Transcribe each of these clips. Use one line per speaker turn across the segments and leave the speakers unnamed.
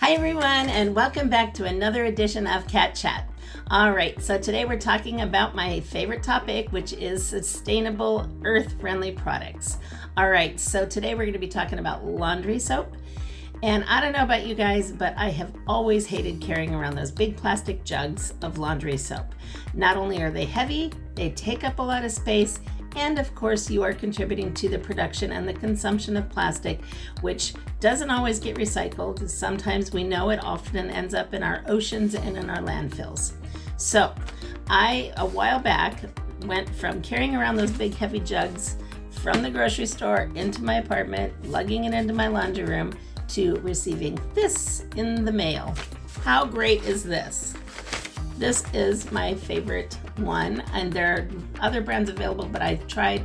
Hi everyone, and welcome back to another edition of Cat Chat. All right, so today we're talking about my favorite topic, which is sustainable, earth-friendly products. All right, so today we're going to be talking about laundry soap. And I don't know about you guys, but I have always hated carrying around those big plastic jugs of laundry soap. Not only are they heavy, they take up a lot of space, and of course you are contributing to the production and the consumption of plastic, which doesn't always get recycled. Sometimes we know it often ends up in our oceans and in our landfills. So I, a while back, went from carrying around those big heavy jugs from the grocery store into my apartment, lugging it into my laundry room, to receiving this in the mail. How great is this? This is my favorite one, and there are other brands available, but I've tried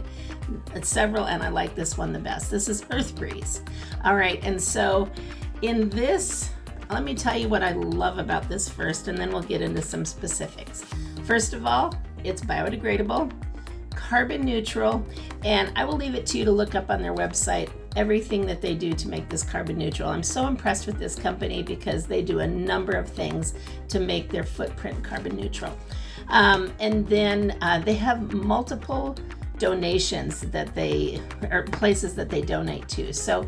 several and I like this one the best. This is Earth Breeze. All right, and so in this, let me tell you what I love about this first, and then we'll get into some specifics. First of all, it's biodegradable, carbon neutral, and I will leave it to you to look up on their website everything that they do to make this carbon neutral. I'm so impressed with this company because they do a number of things to make their footprint carbon neutral. And then they have multiple donations that or places that they donate to. So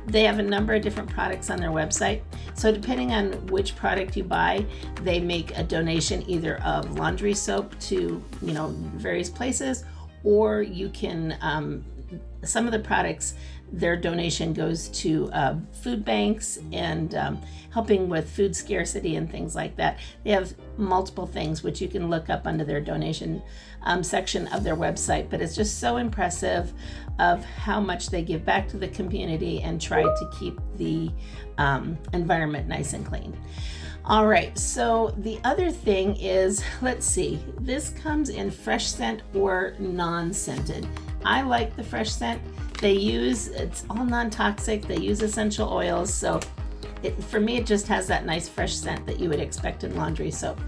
they have a number of different products on their website. So depending on which product you buy, they make a donation either of laundry soap to, various places, or you can, some of the products, their donation goes to food banks and helping with food scarcity and things like that. They have multiple things which you can look up under their donation section of their website, but it's just so impressive of how much they give back to the community and try to keep the environment nice and clean. All right, so the other thing is, let's see, this comes in fresh scent or non-scented. I like the fresh scent. It's all non-toxic. They use essential oils. So for me, it just has that nice fresh scent that you would expect in laundry soap.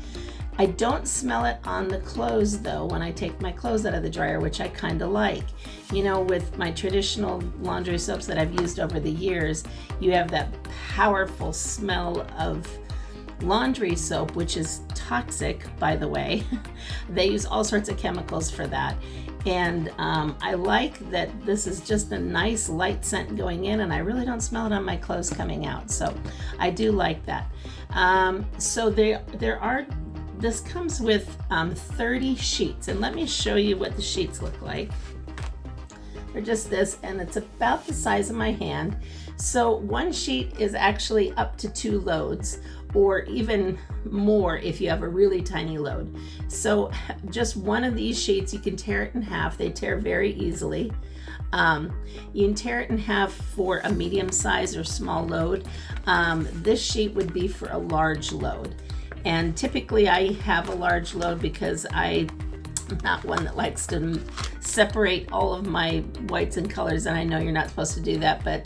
I don't smell it on the clothes though when I take my clothes out of the dryer, which I kind of like. With my traditional laundry soaps that I've used over the years, you have that powerful smell of laundry soap, which is toxic, by the way. They use all sorts of chemicals for that. And I like that this is just a nice light scent going in, and I really don't smell it on my clothes coming out. So I do like that. So this comes with 30 sheets, and let me show you what the sheets look like. They're just this, and it's about the size of my hand. So one sheet is actually up to 2 loads, or even more if you have a really tiny load. So just one of these sheets, you can tear it in half. They tear very easily. You can tear it in half for a medium size or small load. This sheet would be for a large load. And typically I have a large load because I'm not one that likes to separate all of my whites and colors, and I know you're not supposed to do that, but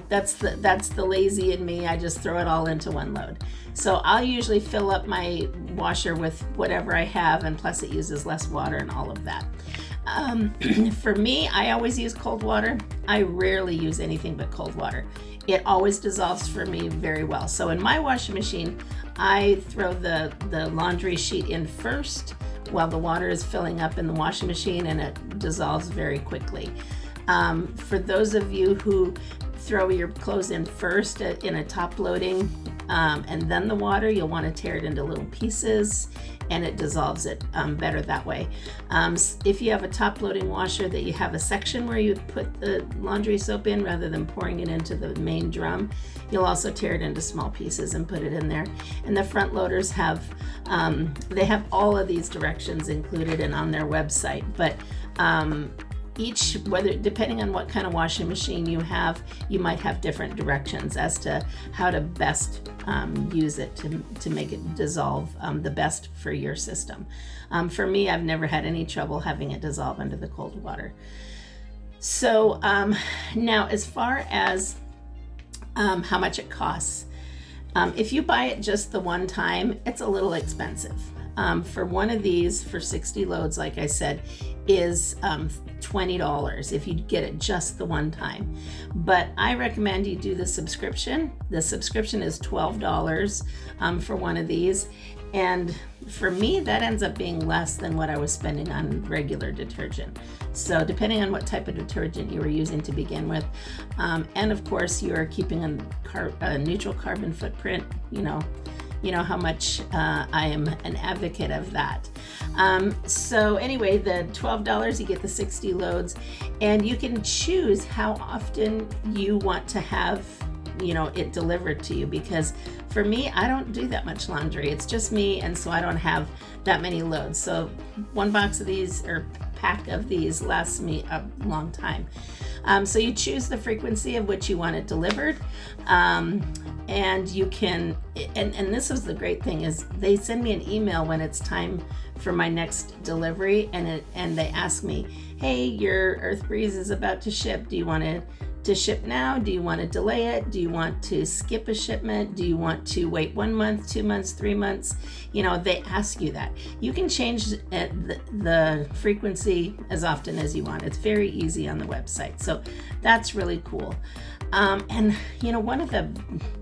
that's the lazy in me. I just throw it all into one load. So I'll usually fill up my washer with whatever I have, and plus it uses less water and all of that. For me, I always use cold water. I rarely use anything but cold water. It always dissolves for me very well. So in my washing machine, I throw the laundry sheet in first while the water is filling up in the washing machine, and it dissolves very quickly. For those of you who throw your clothes in first in a top loading and then the water, you'll want to tear it into little pieces, and it dissolves it better that way. If you have a top loading washer that you have a section where you put the laundry soap in rather than pouring it into the main drum, you'll also tear it into small pieces and put it in there. And the front loaders have all of these directions included and on their website, but depending on what kind of washing machine you have, you might have different directions as to how to best use it to make it dissolve the best for your system. For me, I've never had any trouble having it dissolve under the cold water. So now, as far as how much it costs, if you buy it just the one time, it's a little expensive. for one of these for 60 loads, like I said, is $20 if you get it just the one time. But I recommend you do the subscription. The subscription is $12 for one of these. And for me, that ends up being less than what I was spending on regular detergent. So depending on what type of detergent you were using to begin with, and of course you are keeping a neutral carbon footprint, you know how much I am an advocate of that. So anyway, the $12, you get the 60 loads, and you can choose how often you want to have it delivered to you, because for me, I don't do that much laundry. It's just me, and so I don't have that many loads. So one box of these, or pack of these, lasts me a long time. So you choose the frequency of which you want it delivered, and you can, and this is the great thing, is they send me an email when it's time for my next delivery, and they ask me, hey, your Earth Breeze is about to ship. Do you want to ship now? Do you want to delay it? Do you want to skip a shipment? Do you want to wait 1 month, 2 months, 3 months? They ask you that. You can change the frequency as often as you want. It's very easy on the website. So that's really cool. And one of the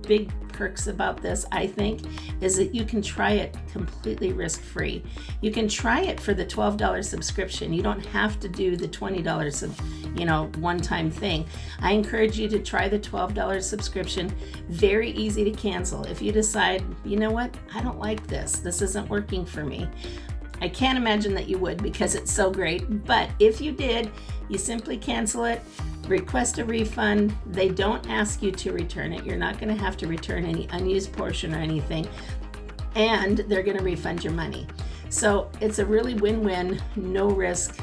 big perks about this, I think, is that you can try it completely risk-free. You can try it for the $12 subscription. You don't have to do the $20 one-time thing. I encourage you to try the $12 subscription. Very easy to cancel. If you decide, you know what, I don't like this. This isn't working for me. I can't imagine that you would, because it's so great. But if you did, you simply cancel it, request a refund. They don't ask you to return it. You're not going to have to return any unused portion or anything, and they're going to refund your money. So it's a really win-win, no risk.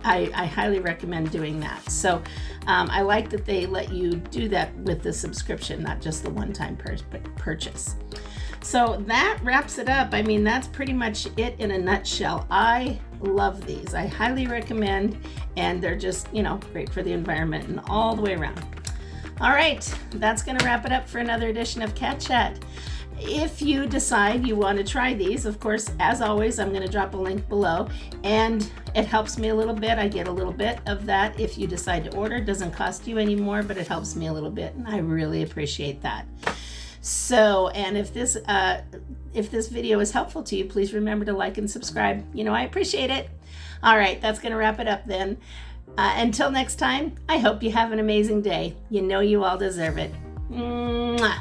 I highly recommend doing that. So I like that they let you do that with the subscription, not just the one-time purchase. So that wraps it up. I mean, that's pretty much it in a nutshell. I love these. I highly recommend, and they're just, great for the environment and all the way around. All right, that's going to wrap it up for another edition of Cat Chat. If you decide you want to try these, of course, as always, I'm going to drop a link below, and it helps me a little bit. I get a little bit of that if you decide to order. It doesn't cost you any more, but it helps me a little bit, and I really appreciate that. So, and if this video is helpful to you, please remember to like and subscribe. I appreciate it. All right, that's going to wrap it up then. Until next time, I hope you have an amazing day. You all deserve it. Mwah.